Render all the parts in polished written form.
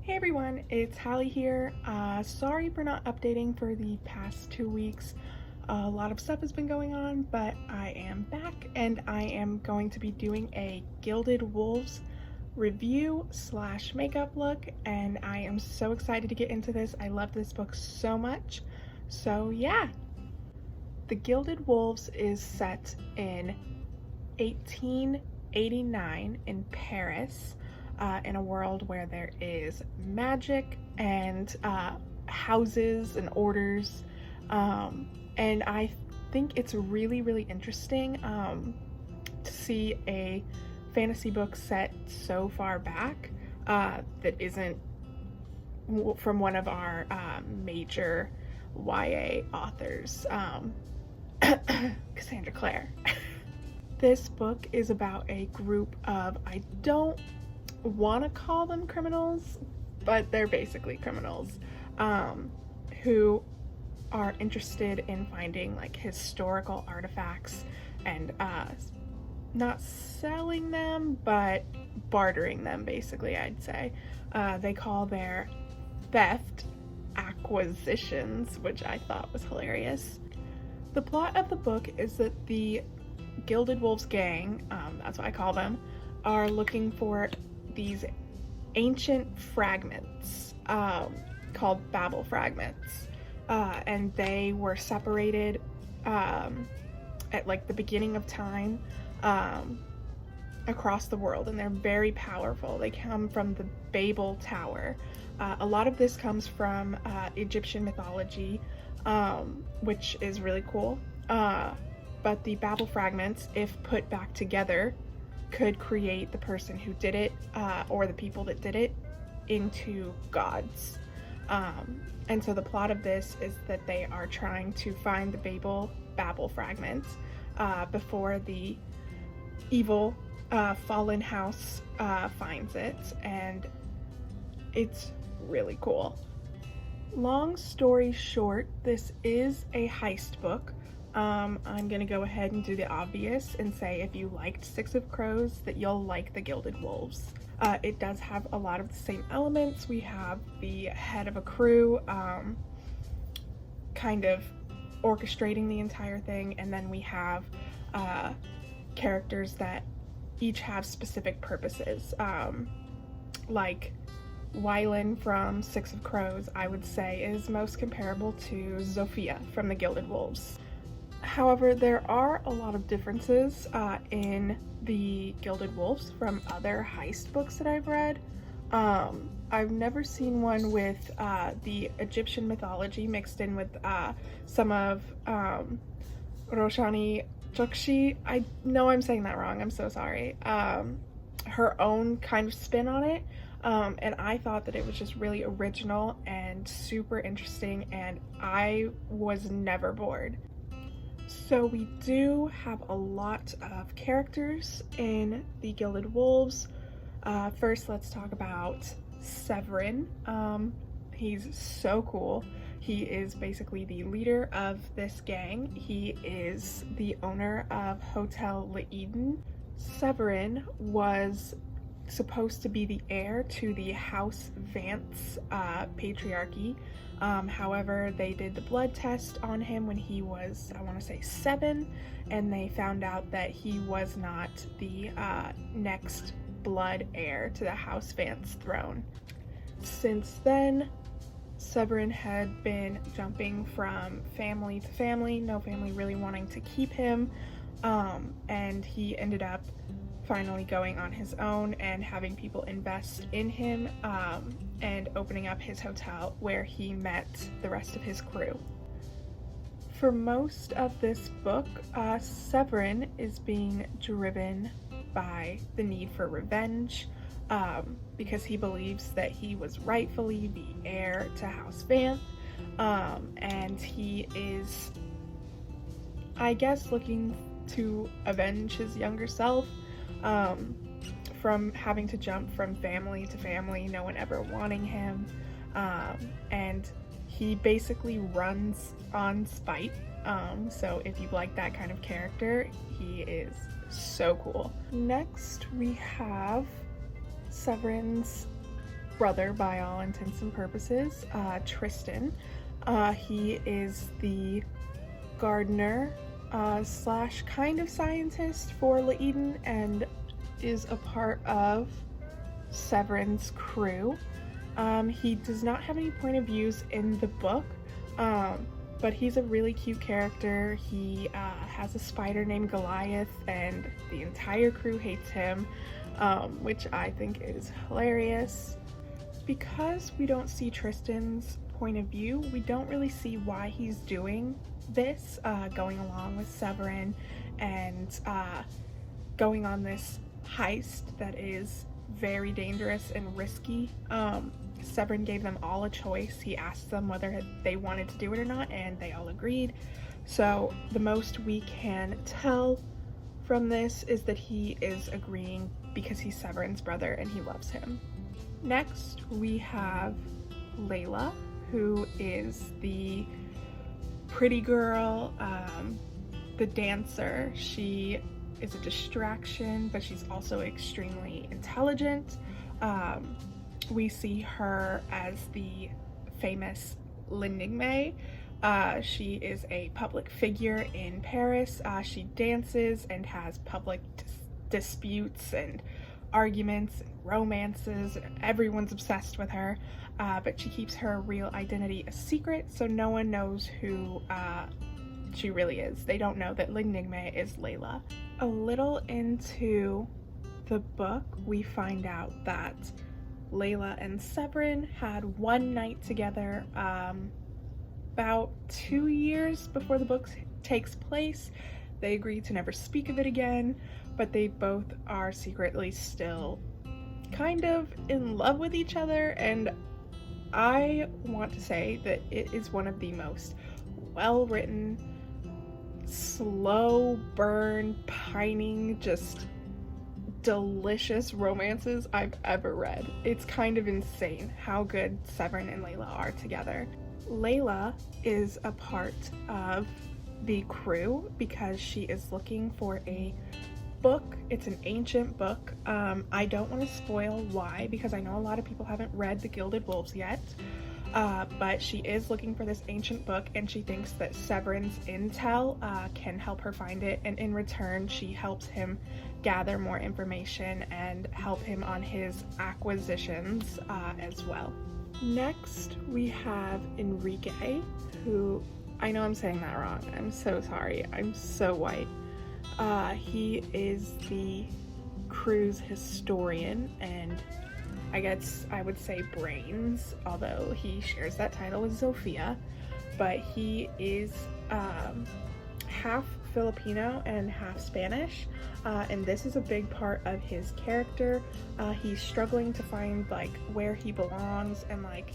Hey everyone, it's Hallie here. Sorry for not updating for the past 2 weeks. A lot of stuff has been going on, but I am back and I am going to be doing a Gilded Wolves review / makeup look, and I am so excited to get into this. I love this book so much. So yeah. The Gilded Wolves is set in 1889 in Paris. In a world where there is magic and houses and orders, and I think it's really interesting to see a fantasy book set so far back that isn't from one of our major YA authors, Cassandra Clare. This book is about a group of, I don't want to call them criminals, but they're basically criminals, who are interested in finding like historical artifacts and not selling them but bartering them, basically, I'd say. They call their theft acquisitions, which I thought was hilarious. The plot of the book is that the Gilded Wolves gang, that's what I call them, are looking for these ancient fragments called Babel fragments, and they were separated at like the beginning of time across the world, and they're very powerful. They come from the Babel Tower. A lot of this comes from Egyptian mythology, which is really cool, but the Babel fragments, if put back together, could create the person who did it, or the people that did it, into gods. And so the plot of this is that they are trying to find the Babel fragments before the evil fallen house finds it, and it's really cool. Long story short, this is a heist book. I'm gonna go ahead and do the obvious and say if you liked Six of Crows, that you'll like the Gilded Wolves. It does have a lot of the same elements. We have the head of a crew kind of orchestrating the entire thing, and then we have characters that each have specific purposes. Like Wylan from Six of Crows, I would say, is most comparable to Zofia from the Gilded Wolves. However, there are a lot of differences in the Gilded Wolves from other heist books that I've read. I've never seen one with the Egyptian mythology mixed in with some of Roshani Chokshi. I know I'm saying that wrong, I'm so sorry. Her own kind of spin on it, and I thought that it was just really original and super interesting, and I was never bored. So we do have a lot of characters in the Gilded Wolves. First, let's talk about Severin. He's so cool. He is basically the leader of this gang. He is the owner of Hotel L'Eden. Severin was supposed to be the heir to the House Vance patriarchy. However, they did the blood test on him when he was, I want to say 7, and they found out that he was not the next blood heir to the House Vance throne. Since then, Severin had been jumping from family to family, no family really wanting to keep him, and he ended up finally going on his own and having people invest in him, and opening up his hotel where he met the rest of his crew. For most of this book, Severin is being driven by the need for revenge, because he believes that he was rightfully the heir to House Vance, and he is, I guess, looking to avenge his younger self, from having to jump from family to family, no one ever wanting him, and he basically runs on spite. So if you like that kind of character, he is so cool. Next we have Severin's brother by all intents and purposes, Tristan. He is the gardener slash kind of scientist for Laeden and is a part of Severin's crew. He does not have any point of views in the book, but he's a really cute character. He has a spider named Goliath, and the entire crew hates him, which I think is hilarious. Because we don't see Tristan's point of view, we don't really see why he's doing this, going along with Severin and going on this heist that is very dangerous and risky. Severin gave them all a choice. He asked them whether they wanted to do it or not, and they all agreed. So the most we can tell from this is that he is agreeing because he's Severin's brother and he loves him. Next, we have Layla, who is the pretty girl, the dancer. She is a distraction, but she's also extremely intelligent. We see her as the famous Lindigme. She is a public figure in Paris. She dances and has public disputes and arguments and romances, and everyone's obsessed with her, but she keeps her real identity a secret, so no one knows who she really is. They don't know that Lindigme is Layla. A little into the book, we find out that Layla and Severin had one night together about 2 years before the book takes place. They agreed to never speak of it again, but they both are secretly still kind of in love with each other, and I want to say that it is one of the most well-written, slow burn, pining, just delicious romances I've ever read. It's kind of insane how good Severin and Layla are together. Layla is a part of the crew because she is looking for a book. It's an ancient book. I don't want to spoil why, because I know a lot of people haven't read The Gilded Wolves yet, but she is looking for this ancient book, and she thinks that Severin's intel can help her find it, and in return she helps him gather more information and help him on his acquisitions as well. Next we have Enrique, who, I know I'm saying that wrong, I'm so sorry, I'm so white. He is the crew's historian, and I guess I would say brains, although he shares that title with Zofia, but he is half Filipino and half Spanish, and this is a big part of his character. He's struggling to find like where he belongs and like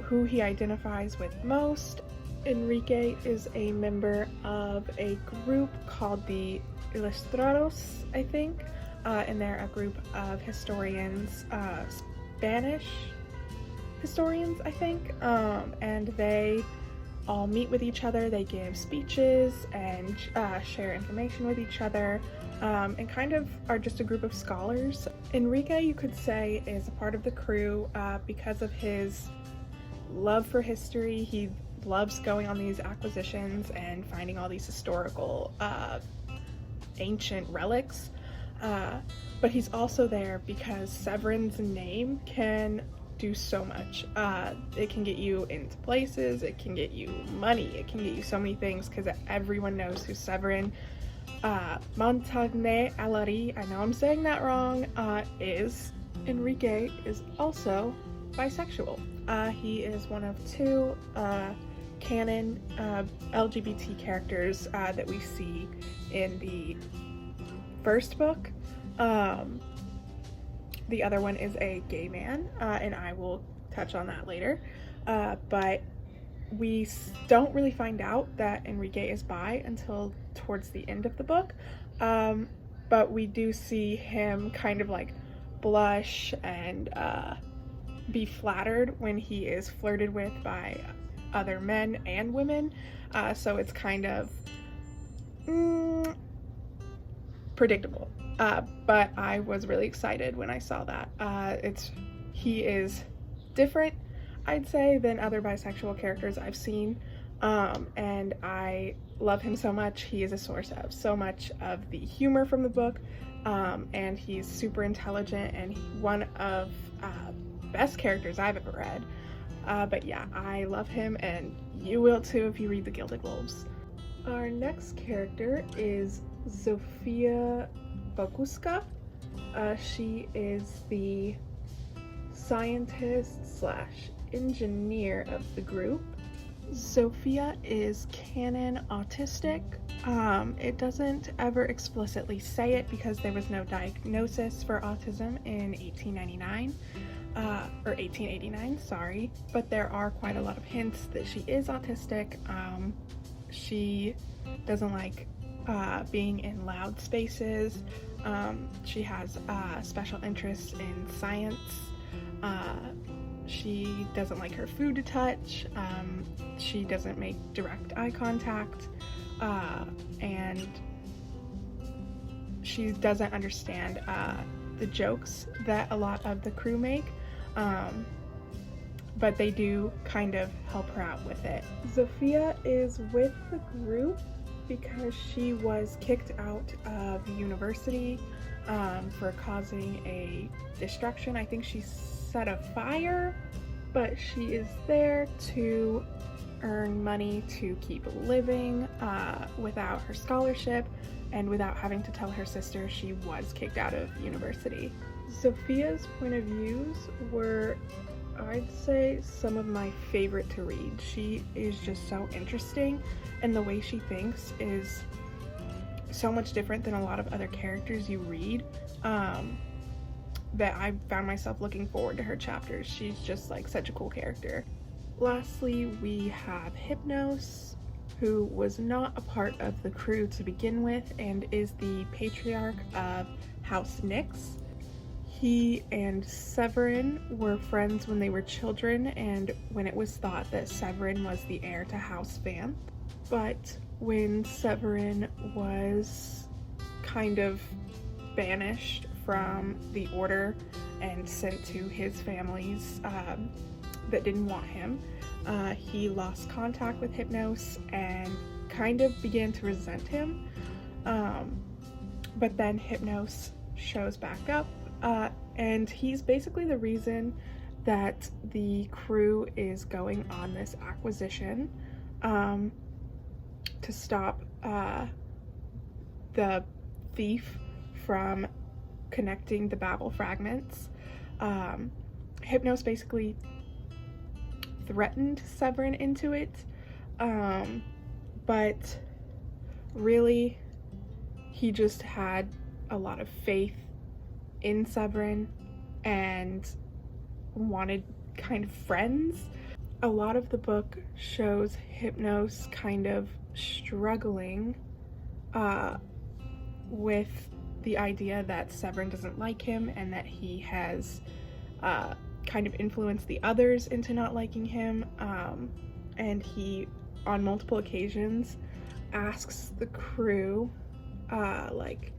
who he identifies with most. Enrique is a member of a group called the Ilustrados, I think, and they're a group of historians, Spanish historians, I think, and they all meet with each other. They give speeches and share information with each other, and kind of are just a group of scholars. Enrique, you could say, is a part of the crew because of his love for history. He loves going on these acquisitions and finding all these historical ancient relics, but he's also there because Severin's name can do so much. It can get you into places, it can get you money, it can get you so many things because everyone knows who Severin Montagne Alari, I know I'm saying that wrong, is. Enrique is also bisexual. He is one of two canon LGBT characters that we see in the first book. The other one is a gay man, and I will touch on that later. But we don't really find out that Enrique is bi until towards the end of the book. But we do see him kind of like blush and be flattered when he is flirted with by other men and women. So it's kind of predictable. But I was really excited when I saw that. It's he is different, I'd say, than other bisexual characters I've seen, and I love him so much. He is a source of so much of the humor from the book, and he's super intelligent and one of best characters I've ever read. But yeah, I love him, and you will too if you read The Gilded Wolves. Our next character is Zofia Baguska. She is the scientist slash engineer of the group. Zofia is canon autistic. It doesn't ever explicitly say it because there was no diagnosis for autism in 1899. Or 1889, sorry, but there are quite a lot of hints that she is autistic. She doesn't like being in loud spaces. She has special interests in science. She doesn't like her food to touch. She doesn't make direct eye contact. And she doesn't understand the jokes that a lot of the crew make. But they do kind of help her out with it. Zofia is with the group because she was kicked out of university for causing a destruction. I think she set a fire, but she is there to earn money to keep living without her scholarship and without having to tell her sister she was kicked out of university. Zofia's point of views were, I'd say, some of my favorite to read. She is just so interesting, and the way she thinks is so much different than a lot of other characters you read, that I found myself looking forward to her chapters. She's just like such a cool character. Lastly, we have Hypnos, who was not a part of the crew to begin with and is the patriarch of House Nyx. He and Severin were friends when they were children, and when it was thought that Severin was the heir to House Vanth. But when Severin was kind of banished from the order and sent to his families that didn't want him, he lost contact with Hypnos and kind of began to resent him. But then Hypnos shows back up, and he's basically the reason that the crew is going on this acquisition to stop the thief from connecting the Babel fragments. Hypnos basically threatened Severin into it, but really he just had a lot of faith in Severin and wanted kind of friends. A lot of the book shows Hypnos kind of struggling with the idea that Severin doesn't like him and that he has kind of influenced the others into not liking him, and he on multiple occasions asks the crew like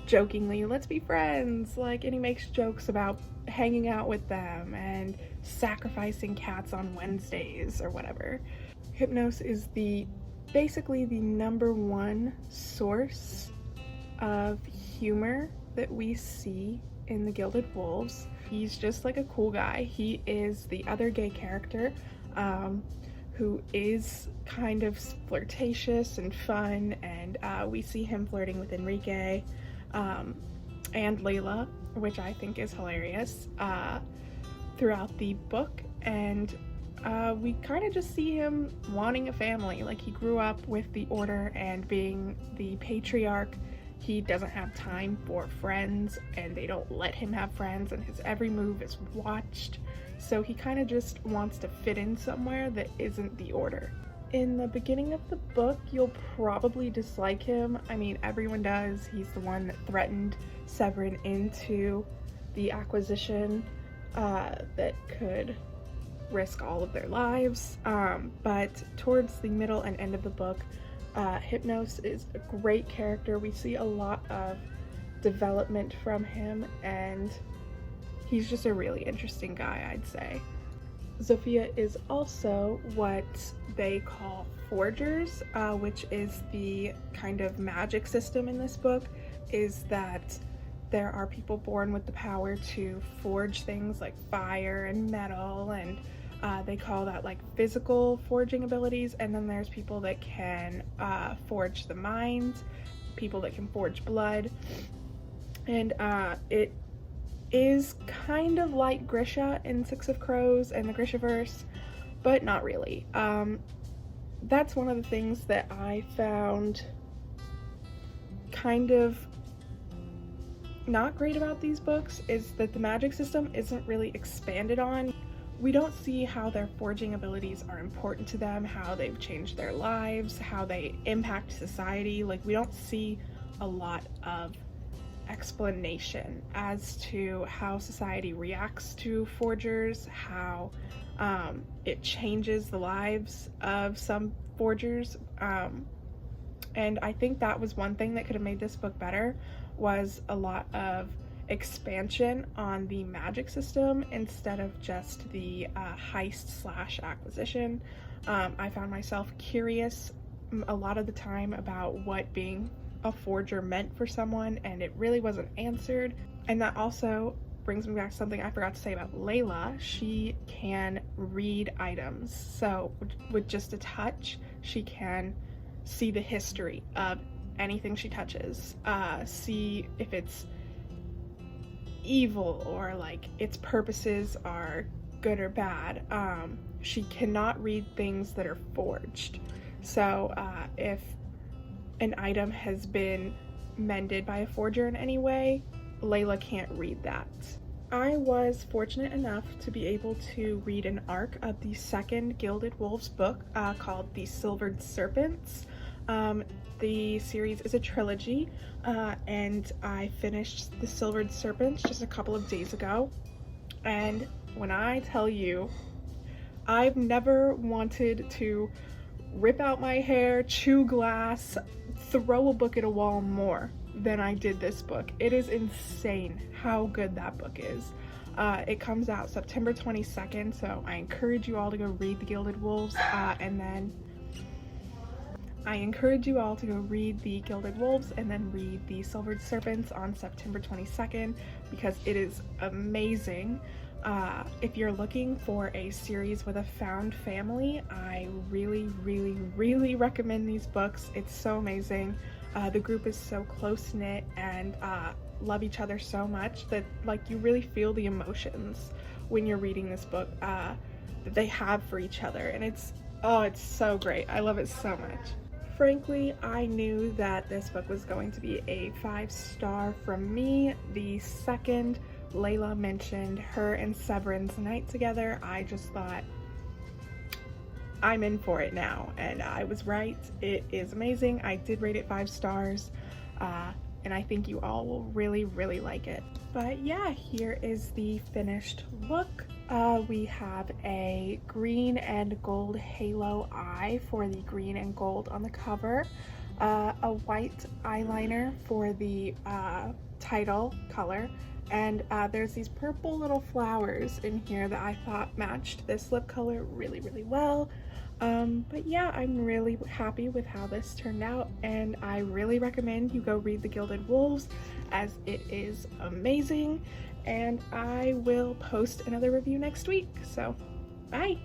jokingly, let's be friends, like, and he makes jokes about hanging out with them and sacrificing cats on Wednesdays or whatever. Hypnos is basically the #1 source of humor that we see in the Gilded Wolves. He's just like a cool guy. He is the other gay character who is kind of flirtatious and fun, and we see him flirting with Enrique and Layla, which I think is hilarious, throughout the book. And we kind of just see him wanting a family. Like, he grew up with the order, and being the patriarch, he doesn't have time for friends, and they don't let him have friends, and his every move is watched. So he kind of just wants to fit in somewhere that isn't the order. In the beginning of the book, you'll probably dislike him. I mean, everyone does. He's the one that threatened Severin into the acquisition that could risk all of their lives. But towards the middle and end of the book, Hypnos is a great character. We see a lot of development from him, and he's just a really interesting guy, I'd say. Zofia is also what they call forgers, which is the kind of magic system in this book, is that there are people born with the power to forge things like fire and metal, and they call that like physical forging abilities. And then there's people that can forge the mind, people that can forge blood, and it is kind of like Grisha in Six of Crows and the Grishaverse, but not really. That's one of the things that I found kind of not great about these books, is that the magic system isn't really expanded on. We don't see how their forging abilities are important to them, how they've changed their lives, how they impact society. Like, we don't see a lot of explanation as to how society reacts to forgers, how it changes the lives of some forgers, and I think that was one thing that could have made this book better, was a lot of expansion on the magic system instead of just the heist / acquisition. I found myself curious a lot of the time about what being a forger meant for someone, and it really wasn't answered. And that also brings me back to something I forgot to say about Layla. She can read items, so with just a touch she can see the history of anything she touches, see if it's evil or like its purposes are good or bad. She cannot read things that are forged, so if an item has been mended by a forger in any way, Layla can't read that. I was fortunate enough to be able to read an arc of the second Gilded Wolves book called The Silvered Serpents. The series is a trilogy, and I finished The Silvered Serpents just a couple of days ago. And when I tell you, I've never wanted to rip out my hair, chew glass, throw a book at a wall more than I did this book. It is insane how good that book is. It comes out September 22nd, so I encourage you all to go read The Gilded Wolves, and then I encourage you all to go read The Gilded Wolves and then read The Silvered Serpents on September 22nd, because it is amazing. If you're looking for a series with a found family, I really recommend these books. It's so amazing. The group is so close-knit and love each other so much that like you really feel the emotions when you're reading this book that they have for each other, and it's so great. I love it so much. Frankly, I knew that this book was going to be a 5-star from me. The second Layla mentioned her and Severin's night together, I just thought, I'm in for it now, and I was right. It is amazing. I did rate it 5 stars, and I think you all will really like it. But yeah, here is the finished look. We have a green and gold halo eye for the green and gold on the cover, a white eyeliner for the title color, and there's these purple little flowers in here that I thought matched this lip color really well. But yeah, I'm really happy with how this turned out, and I really recommend you go read The Gilded Wolves, as it is amazing, and I will post another review next week, so bye!